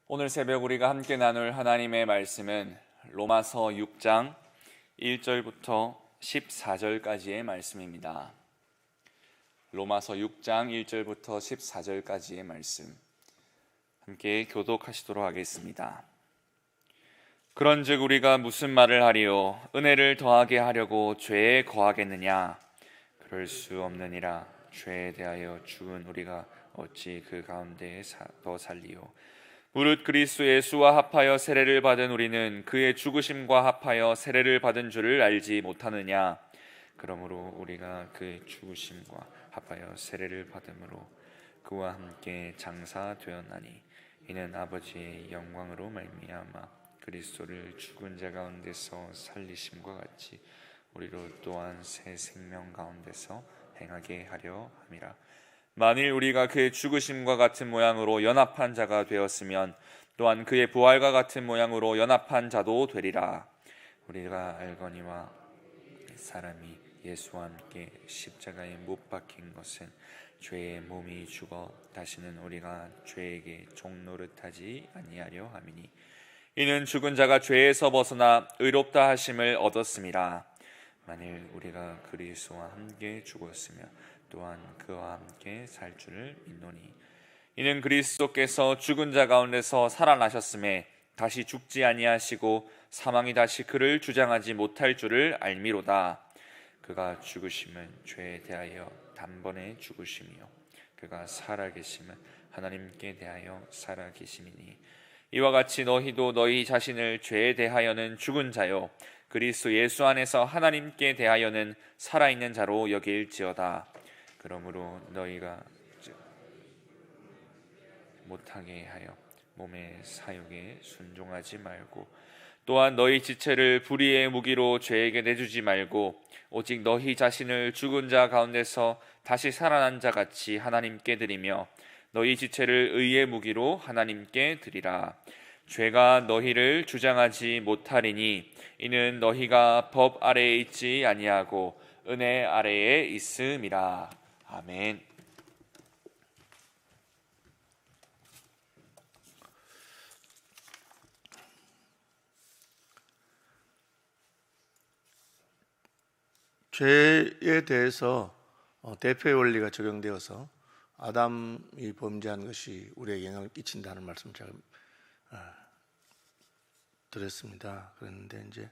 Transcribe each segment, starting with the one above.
오늘 새벽 우리가 함께 나눌 하나님의 말씀은 로마서 6장 1절부터 14절까지의 말씀입니다. 로마서 6장 1절부터 14절까지의 말씀 함께 교독하시도록 하겠습니다. 그런즉 우리가 무슨 말을 하리요? 은혜를 더하게 하려고 죄에 거하겠느냐? 그럴 수 없느니라. 죄에 대하여 죽은 우리가 어찌 그 가운데에 더 살리요? 무릇 그리스도 예수와 합하여 세례를 받은 우리는 그의 죽으심과 합하여 세례를 받은 줄을 알지 못하느냐? 그러므로 우리가 그의 죽으심과 합하여 세례를 받음으로 그와 함께 장사되었나니 이는 아버지의 영광으로 말미암아 그리스도를 죽은 자 가운데서 살리심과 같이 우리로 또한 새 생명 가운데서 행하게 하려 함이라. 만일 우리가 그의 죽으심과 같은 모양으로 연합한 자가 되었으면 또한 그의 부활과 같은 모양으로 연합한 자도 되리라. 우리가 알거니와 사람이 예수와 함께 십자가에 못 박힌 것은 죄의 몸이 죽어 다시는 우리가 죄에게 종노릇하지 아니하려 함이니 이는 죽은 자가 죄에서 벗어나 의롭다 하심을 얻었음이라. 만일 우리가 그리스도와 함께 죽었으면 또한 그와 함께 살 줄을 믿노니 이는 그리스도께서 죽은 자 가운데서 살아나셨음에 다시 죽지 아니하시고 사망이 다시 그를 주장하지 못할 줄을 알미로다. 그가 죽으심은 죄에 대하여 단번에 죽으심이요 그가 살아계심은 하나님께 대하여 살아계심이니 이와 같이 너희도 너희 자신을 죄에 대하여는 죽은 자요 그리스도 예수 안에서 하나님께 대하여는 살아있는 자로 여길지어다. 그러므로 너희가 못하게 하여 몸의 사욕에 순종하지 말고 또한 너희 지체를 불의의 무기로 죄에게 내주지 말고 오직 너희 자신을 죽은 자 가운데서 다시 살아난 자 같이 하나님께 드리며 너희 지체를 의의 무기로 하나님께 드리라. 죄가 너희를 주장하지 못하리니 이는 너희가 법 아래에 있지 아니하고 은혜 아래에 있음이라. 아멘. 죄에 대해서 대표의 원리가 적용되어서 아담이 범죄한 것이 우리에게 영향을 끼친다는 말씀을 제가 드렸습니다. 그런데 이제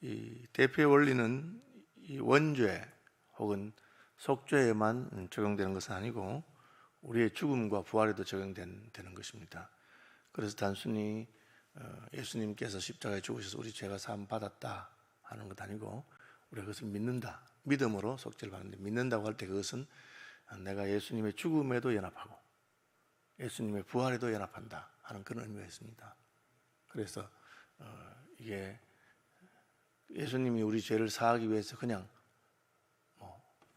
이 대표의 원리는 이 원죄 혹은 속죄에만 적용되는 것은 아니고 우리의 죽음과 부활에도 적용되는 것입니다. 그래서 단순히 예수님께서 십자가에 죽으셔서 우리 죄가 사함 받았다 하는 것 아니고 우리가 그것을 믿는다, 믿음으로 속죄를 받는데 믿는다고 할 때 그것은 내가 예수님의 죽음에도 연합하고 예수님의 부활에도 연합한다 하는 그런 의미가 있습니다. 그래서 이게 예수님이 우리 죄를 사하기 위해서 그냥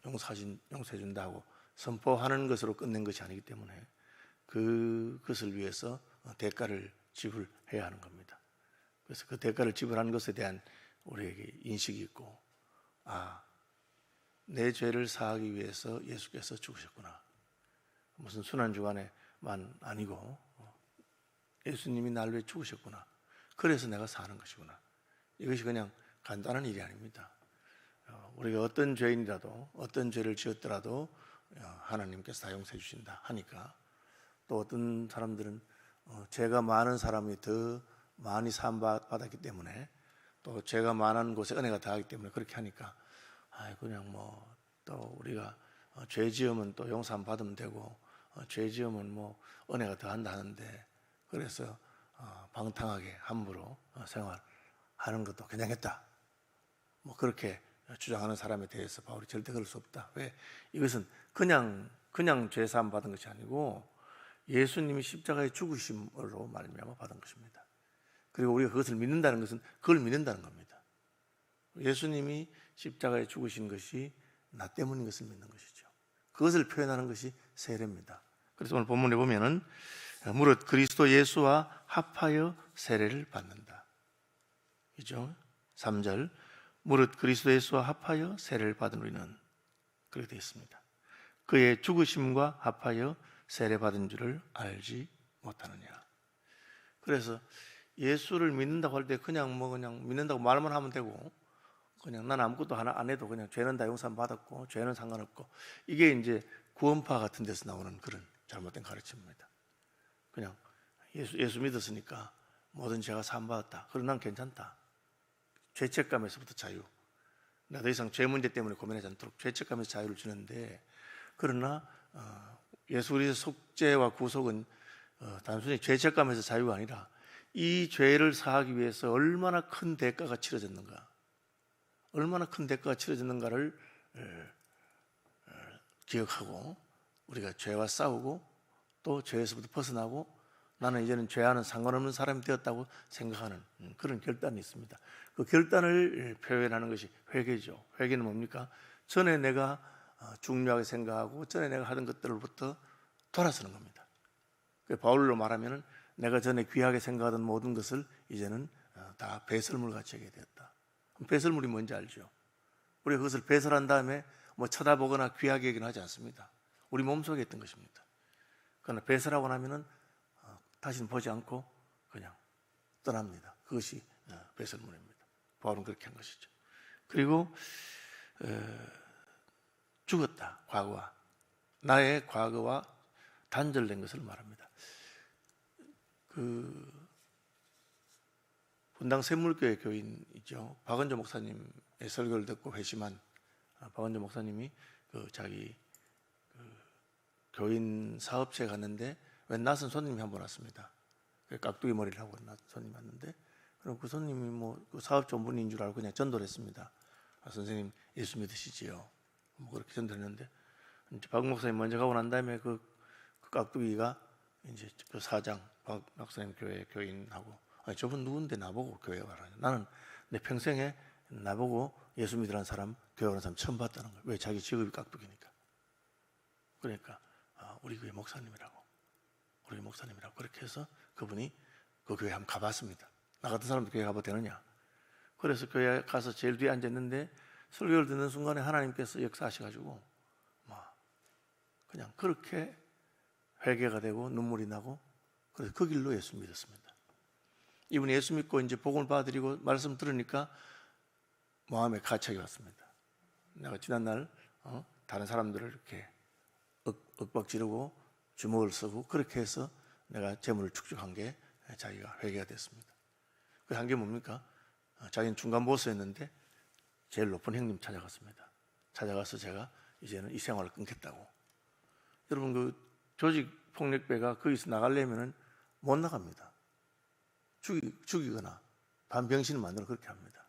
용서해 준다고 선포하는 것으로 끝낸 것이 아니기 때문에 그것을 위해서 대가를 지불해야 하는 겁니다. 그래서 그 대가를 지불하는 것에 대한 우리에게 인식이 있고 내 죄를 사하기 위해서 예수께서 죽으셨구나. 무슨 순환주간에만 아니고 예수님이 나를 위해 죽으셨구나. 그래서 내가 사는 것이구나. 이것이 그냥 간단한 일이 아닙니다. 우리가 어떤 죄인이라도 어떤 죄를 지었더라도 하나님께서 다 용서해 주신다 하니까 또 어떤 사람들은 죄가 많은 사람이 더 많이 사함 받았기 때문에 또 죄가 많은 곳에 은혜가 다하기 때문에 그렇게 하니까 그냥 또 우리가 죄 지으면 또 용서함 받으면 되고 죄 지으면 은혜가 더한다 하는데 그래서 방탕하게 함부로 생활하는 것도 그냥 했다. 그렇게 주장하는 사람에 대해서 바울이 절대 그럴 수 없다. 왜? 이것은 그냥 죄 사함 받은 것이 아니고 예수님이 십자가에 죽으심으로 말미암아 받은 것입니다. 그리고 우리가 그것을 믿는다는 것은 그걸 믿는다는 겁니다. 예수님이 십자가에 죽으신 것이 나 때문인 것을 믿는 것이죠. 그것을 표현하는 것이 세례입니다. 그래서 오늘 본문에 보면은 무릇 그리스도 예수와 합하여 세례를 받는다. 그죠? 3절 무릇 그리스도 예수와 합하여 세례를 받은 우리는 그렇게 되어 있습니다. 그의 죽으심과 합하여 세례받은 줄을 알지 못하느냐. 그래서 예수를 믿는다고 할 때 그냥 믿는다고 말만 하면 되고, 그냥 난 아무것도 하나 안 해도 그냥 죄는 다 용서 받았고 죄는 상관없고, 이게 이제 구원파 같은 데서 나오는 그런 잘못된 가르침입니다. 그냥 예수 믿었으니까 모든 죄가 사함 받았다. 그럼 난 괜찮다. 죄책감에서부터 자유. 내가 더 이상 죄 문제 때문에 고민하지 않도록 죄책감에서 자유를 주는데, 그러나 예수 그리스도의 속죄와 구속은 단순히 죄책감에서 자유가 아니라 이 죄를 사하기 위해서 얼마나 큰 대가가 치러졌는가, 얼마나 큰 대가가 치러졌는가를 기억하고 우리가 죄와 싸우고 또 죄에서부터 벗어나고 나는 이제는 죄와는 상관없는 사람이 되었다고 생각하는 그런 결단이 있습니다. 그 결단을 표현하는 것이 회개죠. 회개는 뭡니까? 전에 내가 중요하게 생각하고 전에 내가 하던 것들로부터 돌아서는 겁니다. 바울로 말하면 내가 전에 귀하게 생각하던 모든 것을 이제는 다 배설물 같이 하게 되었다. 배설물이 뭔지 알죠? 우리가 그것을 배설한 다음에 뭐 쳐다보거나 귀하게 여기는 하지 않습니다. 우리 몸속에 있던 것입니다. 그러나 배설하고 나면은 다시는 보지 않고 그냥 떠납니다. 그것이 배설물입니다. 바울은 그렇게 한 것이죠. 그리고 죽었다. 과거와 나의 과거와 단절된 것을 말합니다. 분당 샘물교회 교인이죠. 박은조 목사님의 설교를 듣고 회심한 박은조 목사님이 자기 교인 사업체에 갔는데 웬 낯선 손님이 한 분 왔습니다. 깍두기 머리를 하고 낯선 손님이 왔는데, 그럼 그 손님이 그 사업 좋은 분인 줄 알고 그냥 전도를 했습니다. 선생님 예수 믿으시지요? 그렇게 전도했는데, 이제 박 목사님 먼저 가고 난 다음에 그 깍두기가 이제 그 사장 박 목사님 교회 교인하고, 아니 저분 누군데 나보고 교회 가라냐? 나는 내 평생에 나보고 예수 믿으라는 사람, 교회 오는 사람 처음 봤다는 거예요. 왜? 자기 직업이 깍두기니까. 그러니까 우리 교회 목사님이라고 그렇게 해서 그분이 그 교회 한번 가봤습니다. 나 같은 사람도 교회 가봐도 되느냐? 그래서 교회 가서 제일 뒤에 앉았는데 설교를 듣는 순간에 하나님께서 역사하셔가지고 그냥 그렇게 회개가 되고 눈물이 나고, 그래서 그 길로 예수 믿었습니다. 이분이 예수 믿고 이제 복음을 받아들이고 말씀 들으니까 마음에 가책이 왔습니다. 내가 지난날 다른 사람들을 이렇게 윽박지르고 주먹을 쓰고 그렇게 해서 내가 재물을 축적한 게 자기가 회개가 됐습니다. 그 한 게 뭡니까? 자기는 중간 보스였는데 제일 높은 형님 찾아갔습니다. 찾아가서 제가 이제는 이 생활을 끊겠다고. 여러분, 그 조직 폭력배가 거기서 나가려면 못 나갑니다. 죽이거나 반병신을 만들어 그렇게 합니다.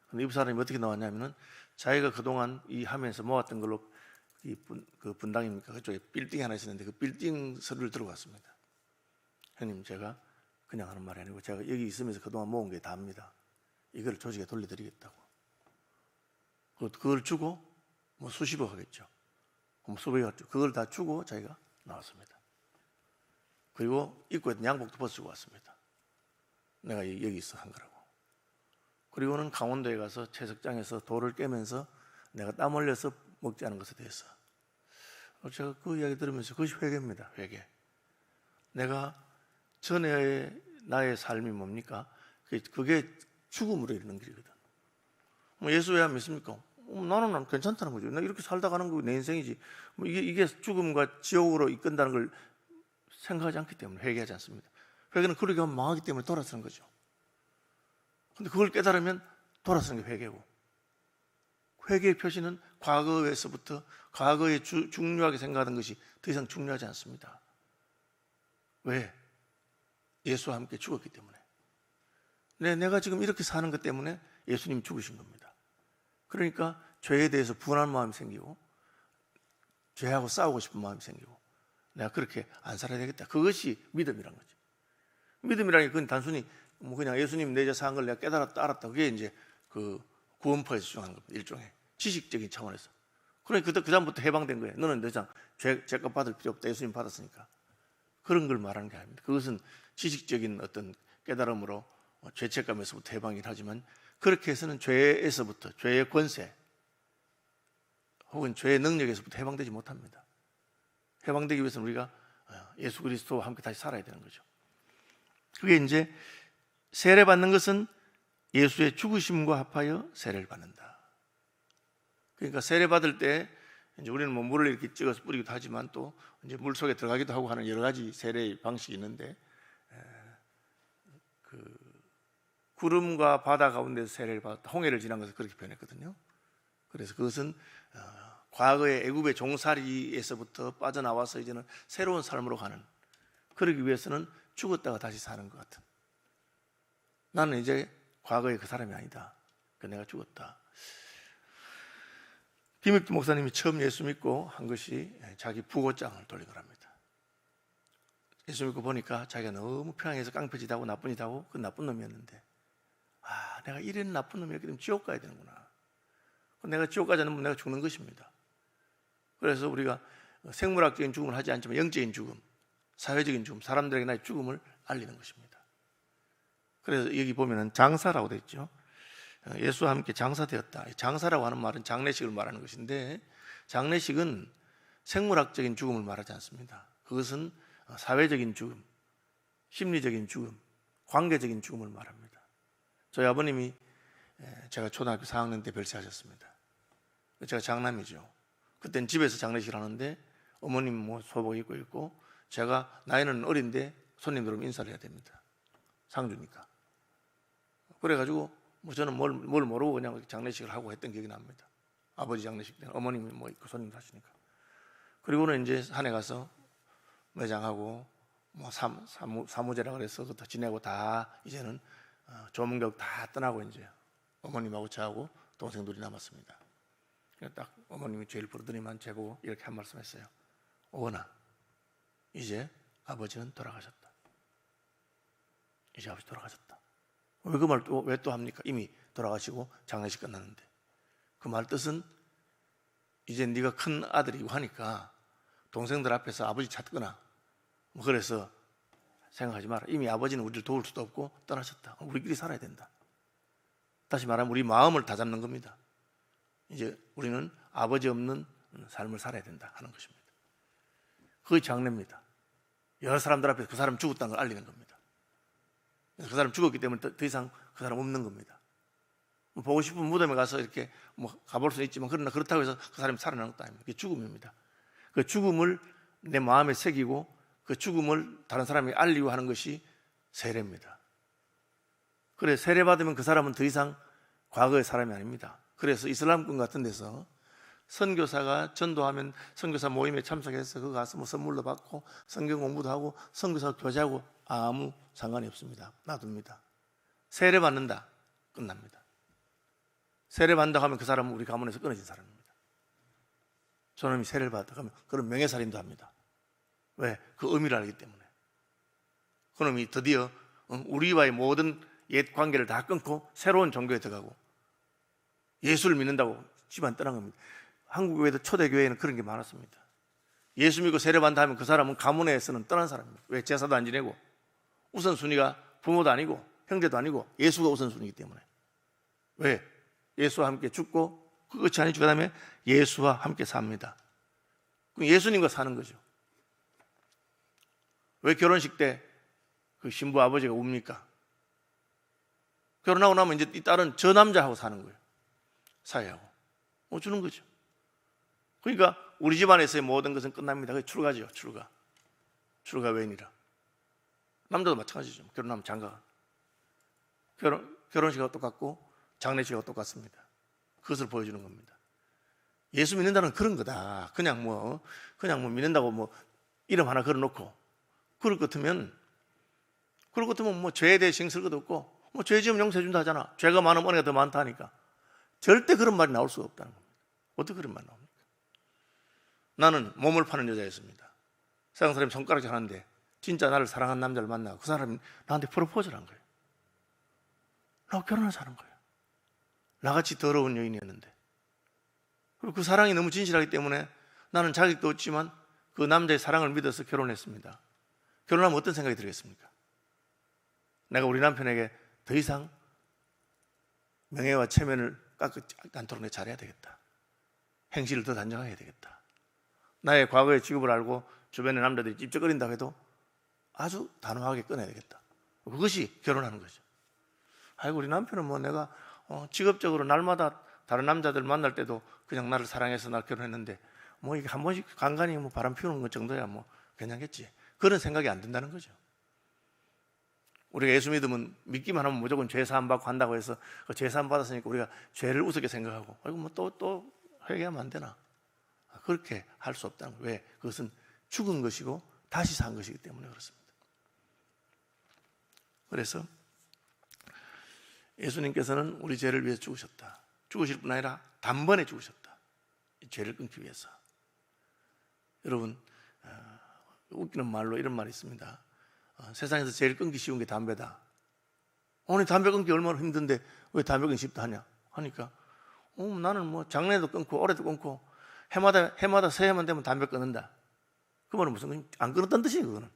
근데 이 사람이 어떻게 나왔냐면은 자기가 그동안 이 하면서 모았던 걸로 그 분당입니까? 그쪽에 빌딩이 하나 있었는데 그 빌딩 서류를 들고 왔습니다. 형님, 제가 그냥 하는 말이 아니고 제가 여기 있으면서 그동안 모은 게 다입니다. 이걸 조직에 돌려드리겠다고. 그걸 주고 수십억 하겠죠. 수백억, 그걸 다 주고 자기가 나왔습니다. 그리고 입고 있던 양복도 벗고 왔습니다. 내가 여기 있어 한 거라고. 그리고는 강원도에 가서 채석장에서 돌을 깨면서 내가 땀 흘려서 먹지 않은 것에 대해서 제가 그 이야기 들으면서 그것이 회개입니다. 회개. 내가 전에 나의 삶이 뭡니까? 그게 죽음으로 이르는 길이거든. 예수 왜 안 믿습니까? 나는 괜찮다는 거죠. 나 이렇게 살다 가는 거 내 인생이지. 이게 죽음과 지옥으로 이끈다는 걸 생각하지 않기 때문에 회개하지 않습니다. 회개는 그렇게 하면 망하기 때문에 돌아서는 거죠. 근데 그걸 깨달으면 돌아서는 게 회개고, 회개의 표시는 과거에서부터 과거에 중요하게 생각하던 것이 더 이상 중요하지 않습니다. 왜? 예수와 함께 죽었기 때문에. 내가 지금 이렇게 사는 것 때문에 예수님이 죽으신 겁니다. 그러니까 죄에 대해서 분한 마음이 생기고 죄하고 싸우고 싶은 마음이 생기고 내가 그렇게 안 살아야 되겠다. 그것이 믿음이란 거죠. 믿음이라는 게 그건 단순히 그냥 예수님 내 죄 사한 걸 내가 깨달았다 알았다. 그게 이제 그 구원파에서 주장하는 겁니다. 일종의 지식적인 차원에서. 그러니까 그다음부터 해방된 거예요. 너는 더 이상 죄값 받을 필요 없다. 예수님 받았으니까. 그런 걸 말하는 게 아닙니다. 그것은 지식적인 어떤 깨달음으로 죄책감에서부터 해방이긴 하지만 그렇게 해서는 죄에서부터, 죄의 권세 혹은 죄의 능력에서부터 해방되지 못합니다. 해방되기 위해서는 우리가 예수 그리스도와 함께 다시 살아야 되는 거죠. 그게 이제 세례 받는 것은 예수의 죽으심과 합하여 세례를 받는다. 그러니까 세례 받을 때 이제 우리는 뭐 물을 이렇게 찍어서 뿌리기도 하지만 또 이제 물 속에 들어가기도 하고 하는 여러 가지 세례의 방식이 있는데, 그 구름과 바다 가운데서 세례를 받았다, 홍해를 지난 것을 그렇게 표현했거든요. 그래서 그것은 과거의 애굽의 종살이에서부터 빠져나와서 이제는 새로운 삶으로 가는, 그러기 위해서는 죽었다가 다시 사는 것 같은, 나는 이제 과거의 그 사람이 아니다, 내가 죽었다. 김익두 목사님이 처음 예수 믿고 한 것이 자기 부고장을 돌린 거랍니다. 예수 믿고 보니까 자기가 너무 평양에서 깡패짓하고 나쁜 짓하고 그 나쁜 놈이었는데, 내가 이런 나쁜 놈이었기 때문에 지옥 가야 되는구나. 내가 지옥 가지 않으면 내가 죽는 것입니다. 그래서 우리가 생물학적인 죽음을 하지 않지만 영적인 죽음, 사회적인 죽음, 사람들에게 나의 죽음을 알리는 것입니다. 그래서 여기 보면은 장사라고 되어 있죠. 예수와 함께 장사되었다. 장사라고 하는 말은 장례식을 말하는 것인데, 장례식은 생물학적인 죽음을 말하지 않습니다. 그것은 사회적인 죽음, 심리적인 죽음, 관계적인 죽음을 말합니다. 저희 아버님이 제가 초등학교 4학년 때 별세하셨습니다. 제가 장남이죠. 그때는 집에서 장례식을 하는데 어머님 뭐 소복 입고 있고, 제가 나이는 어린데 손님들 오면 인사를 해야 됩니다. 상주니까. 그래가지고 뭐 저는 뭘 모르고 그냥 장례식을 하고 했던 기억이 납니다. 아버지 장례식 때는 어머님이 뭐 있고 손님 하시니까. 그리고는 이제 산에 가서 매장하고 뭐 사무제라 그래서 그것도 지내고 다 이제는 조문격 다 떠나고 이제 어머님하고 저하고 동생들이 남았습니다. 딱 어머님이 제일 부르더니만 제보고 이렇게 한 말씀 했어요. 오원아, 이제 아버지는 돌아가셨다. 이제 아버지 돌아가셨다. 왜 그 말 왜 또 합니까? 이미 돌아가시고 장례식 끝났는데. 그 말 뜻은 이제 네가 큰 아들이고 하니까 동생들 앞에서 아버지 찾거나 뭐 그래서 생각하지 마라. 이미 아버지는 우리를 도울 수도 없고 떠나셨다. 우리끼리 살아야 된다. 다시 말하면 우리 마음을 다 잡는 겁니다. 이제 우리는 아버지 없는 삶을 살아야 된다 하는 것입니다. 그게 장례입니다. 여러 사람들 앞에서 그 사람 죽었다는 걸 알리는 겁니다. 그 사람 죽었기 때문에 더 이상 그 사람 없는 겁니다. 보고 싶은 무덤에 가서 이렇게 뭐 가볼 수는 있지만, 그러나 그렇다고 해서 그 사람이 살아나는 것도 아닙니다. 그게 죽음입니다. 그 죽음을 내 마음에 새기고 그 죽음을 다른 사람에게 알리고 하는 것이 세례입니다. 그래, 세례 받으면 그 사람은 더 이상 과거의 사람이 아닙니다. 그래서 이슬람권 같은 데서 선교사가 전도하면 선교사 모임에 참석해서 그 가서 뭐 선물도 받고 성경 공부도 하고 선교사 교제하고 아무 상관이 없습니다. 놔둡니다. 세례 받는다, 끝납니다. 세례 받는다 하면 그 사람은 우리 가문에서 끊어진 사람입니다. 저놈이 세례를 받았다 하면 그런 명예살인도 합니다. 왜? 그 의미를 알기 때문에. 그놈이 드디어 우리와의 모든 옛 관계를 다 끊고 새로운 종교에 들어가고 예수를 믿는다고 집안 떠난 겁니다. 한국 교회도 초대교회에는 그런 게 많았습니다. 예수 믿고 세례받는다 하면 그 사람은 가문에서는 떠난 사람입니다. 왜? 제사도 안 지내고 우선순위가 부모도 아니고 형제도 아니고 예수가 우선순위이기 때문에. 왜? 예수와 함께 죽고 끝이 아니죠. 그 다음에 예수와 함께 삽니다. 그럼 예수님과 사는 거죠. 왜 결혼식 때 그 신부 아버지가 웁니까? 결혼하고 나면 이제 이 딸은 저 남자하고 사는 거예요. 사회하고. 주는 거죠. 그러니까 우리 집안에서의 모든 것은 끝납니다. 그게 출가죠. 출가 외인이라. 남자도 마찬가지죠. 결혼하면 장가. 결혼식하고 똑같고 장례식하고 똑같습니다. 그것을 보여주는 겁니다. 예수 믿는다는 그런 거다. 그냥 뭐 믿는다고 뭐 이름 하나 걸어놓고 그럴 것 같으면 뭐 죄에 대해 신경 쓸 것도 없고 뭐 죄 지으면 용서해 준다 하잖아. 죄가 많으면 은혜가 더 많다 하니까. 절대 그런 말이 나올 수가 없다는 겁니다. 어떻게 그런 말이 나옵니까? 나는 몸을 파는 여자였습니다. 세상 사람이 손가락질 하는데 진짜 나를 사랑하는 남자를 만나고 그 사람이 나한테 프로포즈를 한 거예요. 나하고 결혼해서 하는 거예요. 나같이 더러운 여인이었는데. 그리고 그 사랑이 너무 진실하기 때문에 나는 자격도 없지만 그 남자의 사랑을 믿어서 결혼했습니다. 결혼하면 어떤 생각이 들겠습니까? 내가 우리 남편에게 더 이상 명예와 체면을 깎지 않도록 내가 잘해야 되겠다. 행실을 더 단정해야 되겠다. 나의 과거의 직업을 알고 주변의 남자들이 찝쩍거린다고 해도 아주 단호하게 끊어야 되겠다. 그것이 결혼하는 거죠. 아이고, 우리 남편은 뭐 내가 직업적으로 날마다 다른 남자들 만날 때도 그냥 나를 사랑해서 날 결혼했는데 뭐 이게 한 번씩 간간히 뭐 바람 피우는 것 정도야 뭐 괜찮겠지. 그런 생각이 안 든다는 거죠. 우리가 예수 믿으면 믿기만 하면 무조건 죄 사함 받고 한다고 해서 그 죄 사함 받았으니까 우리가 죄를 우습게 생각하고 아이고 뭐 또 회개하면 안 되나. 그렇게 할 수 없다는 거예요. 왜? 그것은 죽은 것이고 다시 산 것이기 때문에 그렇습니다. 그래서 예수님께서는 우리 죄를 위해서 죽으셨다. 죽으실 뿐 아니라 단번에 죽으셨다. 이 죄를 끊기 위해서. 여러분, 웃기는 말로 이런 말이 있습니다. 세상에서 제일 끊기 쉬운 게 담배다. 오늘 담배 끊기 얼마나 힘든데 왜 담배 끊기 쉽다 하냐 하니까 나는 뭐 작년에도 끊고 올해도 끊고 해마다 새해만 되면 담배 끊는다. 그 말은 무슨 안 끊었다는 뜻이에요. 그거는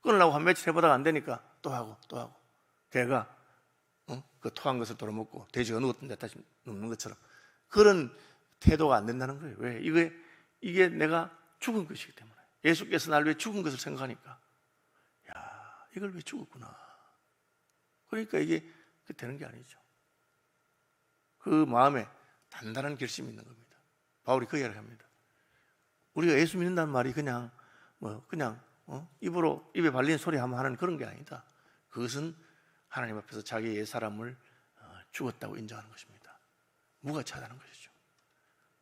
끊으려고 한 며칠 해보다가 안 되니까 또 하고 걔가 그 토한 것을 돌아먹고 돼지가 누웠던데 다시 눕는 것처럼 그런 태도가 안 된다는 거예요. 왜? 이게 내가 죽은 것이기 때문에. 예수께서 날 위해 죽은 것을 생각하니까 야, 이걸 왜 죽었구나. 그러니까 이게 되는 게 아니죠. 그 마음에 단단한 결심이 있는 겁니다. 바울이 그 이야기를 합니다. 우리가 예수 믿는다는 말이 그냥 입에 발린 소리 하면 하는 그런 게 아니다. 그것은 하나님 앞에서 자기의 옛사람을 죽었다고 인정하는 것입니다. 무가치하다는 것이죠.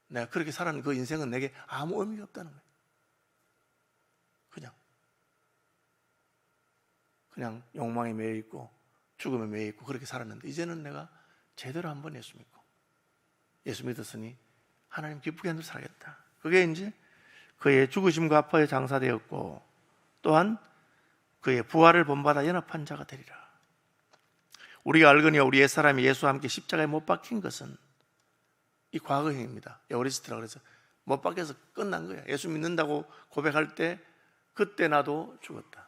내가 그렇게 살아는 그 인생은 내게 아무 의미가 없다는 거예요. 그냥 욕망에 매여 있고 죽음에 매여 있고 그렇게 살았는데 이제는 내가 제대로 한번 예수 믿고 예수 믿었으니 하나님 기쁘게 한들 살겠다. 그게 이제 그의 죽으심과 아파에 장사되었고 또한 그의 부활을 본받아 연합한 자가 되리라. 우리가 알거니와 우리 옛사람이 예수와 함께 십자가에 못 박힌 것은 이 과거형입니다. 에오리스트라고 그래서 못 박혀서 끝난 거야. 예수 믿는다고 고백할 때 그때 나도 죽었다.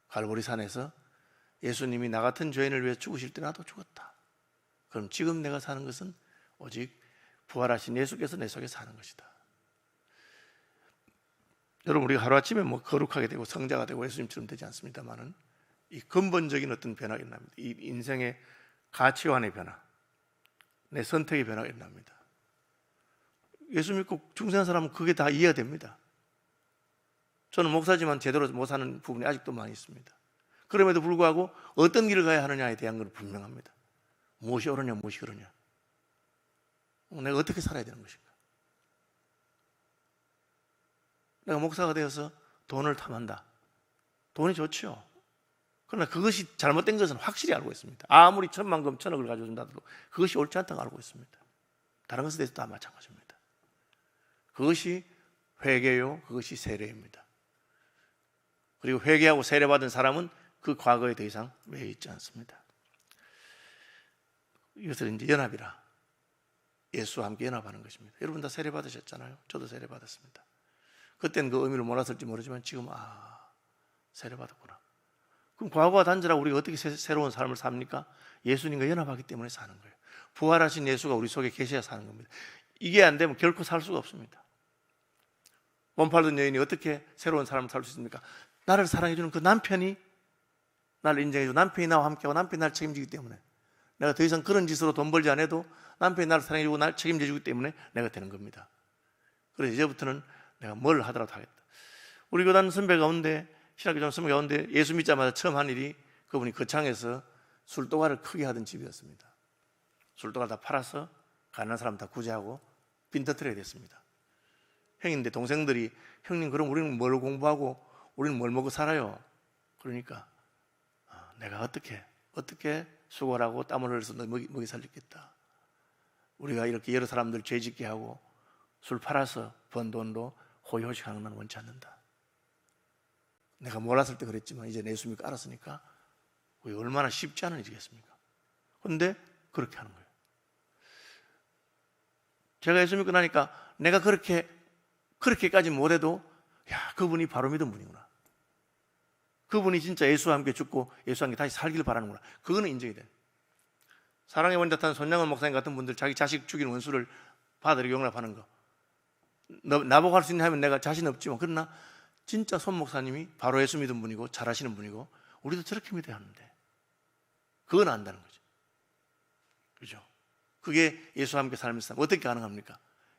갈보리산에서 예수님이 나 같은 죄인을 위해 죽으실 때 나도 죽었다. 그럼 지금 내가 사는 것은 오직 부활하신 예수께서 내 속에 사는 것이다. 여러분, 우리가 하루아침에 뭐 거룩하게 되고 성자가 되고 예수님처럼 되지 않습니다만은 이 근본적인 어떤 변화가 일어납니다. 이 인생의 가치관의 변화, 내 선택의 변화가 일어납니다. 예수 믿고 중생한 사람은 그게 다 이해가 됩니다. 저는 목사지만 제대로 못 사는 부분이 아직도 많이 있습니다. 그럼에도 불구하고 어떤 길을 가야 하느냐에 대한 건 분명합니다. 무엇이 옳으냐 무엇이 그러냐, 내가 어떻게 살아야 되는 것인가. 내가 목사가 되어서 돈을 탐한다. 돈이 좋죠. 그러나 그것이 잘못된 것은 확실히 알고 있습니다. 아무리 천만금 천억을 가져준다도 그것이 옳지 않다고 알고 있습니다. 다른 것에 대해서도 다 마찬가지입니다. 그것이 회개요, 그것이 세례입니다. 그리고 회개하고 세례받은 사람은 그 과거에 더 이상 매여 있지 않습니다. 이것을 이제 연합이라, 예수와 함께 연합하는 것입니다. 여러분 다 세례받으셨잖아요. 저도 세례받았습니다. 그때는 그 의미를 몰랐을지 모르지만 지금 세례받았구나. 그럼 과거와 단절하고 우리가 어떻게 새로운 삶을 삽니까? 예수님과 연합하기 때문에 사는 거예요. 부활하신 예수가 우리 속에 계셔야 사는 겁니다. 이게 안 되면 결코 살 수가 없습니다. 몸 팔던 여인이 어떻게 새로운 삶을 살 수 있습니까? 나를 사랑해주는 그 남편이 나를 인정해주고 남편이 나와 함께하고 남편이 나를 책임지기 때문에, 내가 더 이상 그런 짓으로 돈 벌지 않아도 남편이 나를 사랑해주고 나를 책임져주기 때문에 내가 되는 겁니다. 그래서 이제부터는 내가 뭘 하더라도 하겠다. 우리 교단 선배 가운데, 신학교장 선배 가운데 예수 믿자마자 처음 한 일이 그분이 거창에서 술도가를 크게 하던 집이었습니다. 술도가 다 팔아서 가난한 사람 다 구제하고 빈 터뜨려야 됐습니다. 형인데 동생들이 형님 그럼 우리는 뭘 공부하고 우리는 뭘 먹고 살아요? 그러니까 내가 어떻게 수고를 하고 땀을 흘려서 너 먹이 살리겠다. 우리가 이렇게 여러 사람들 죄짓게 하고 술 팔아서 번 돈으로 호의호식하는 건 원치 않는다. 내가 몰랐을 때 그랬지만 이제 예수 믿고 알았으니까 그게 얼마나 쉽지 않은 일이겠습니까? 그런데 그렇게 하는 거예요. 제가 예수 믿고 나니까 내가 그렇게까지 못해도 그분이 바로 믿은 분이구나. 그분이 진짜 예수와 함께 죽고 예수와 함께 다시 살기를 바라는구나. 그거는 인정이 돼. 사랑의 원자탄 손양원 목사님 같은 분들 자기 자식 죽인 원수를 받으려 용납하는 거, 나보고 할 수 있냐 하면 내가 자신 없지만, 그러나 진짜 손 목사님이 바로 예수 믿은 분이고 잘하시는 분이고 우리도 저렇게 믿어야 하는데 그건 안다는 거죠. 그죠? 그게 예수와 함께 삶을 삶. 어떻게 가능합니까?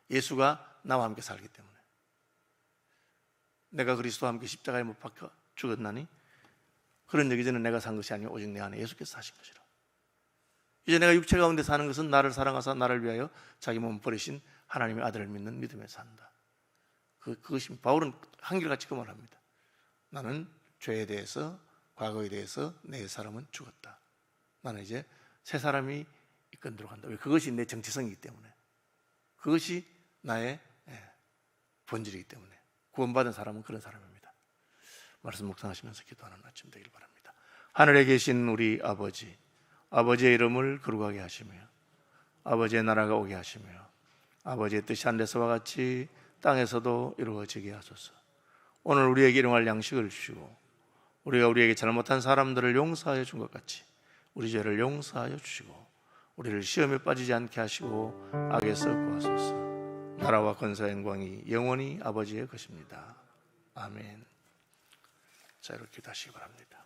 예수가 나와 함께 살기 때문에. 내가 그리스도와 함께 십자가에 못 박혀 죽었나니 그런 얘기 전에 내가 산 것이 아니고 오직 내 안에 예수께서 사신 것이라. 이제 내가 육체 가운데 사는 것은 나를 사랑하사 나를 위하여 자기 몸을 버리신 하나님의 아들을 믿는 믿음에 산다. 그것이 바울은 한결같이 그 말합니다. 나는 죄에 대해서 과거에 대해서 내 사람은 죽었다. 나는 이제 새 사람이 이끌도록 한다. 왜? 그것이 내 정체성이기 때문에. 그것이 나의 본질이기 때문에. 구원받은 사람은 그런 사람입니다. 말씀 묵상하시면서 기도하는 아침 되길 바랍니다. 하늘에 계신 우리 아버지, 아버지의 이름을 거룩하게 하시며 아버지의 나라가 오게 하시며 아버지의 뜻이 하늘에서와 같이 땅에서도 이루어지게 하소서. 오늘 우리에게 일용할 양식을 주시고 우리가 우리에게 잘못한 사람들을 용서하여 준 것 같이 우리 죄를 용서하여 주시고 우리를 시험에 빠지지 않게 하시고 악에서 구하소서. 나라와 권세와 영광이 영원히 아버지의 것입니다. 아멘. 자, 이렇게 기도하시기 바랍니다.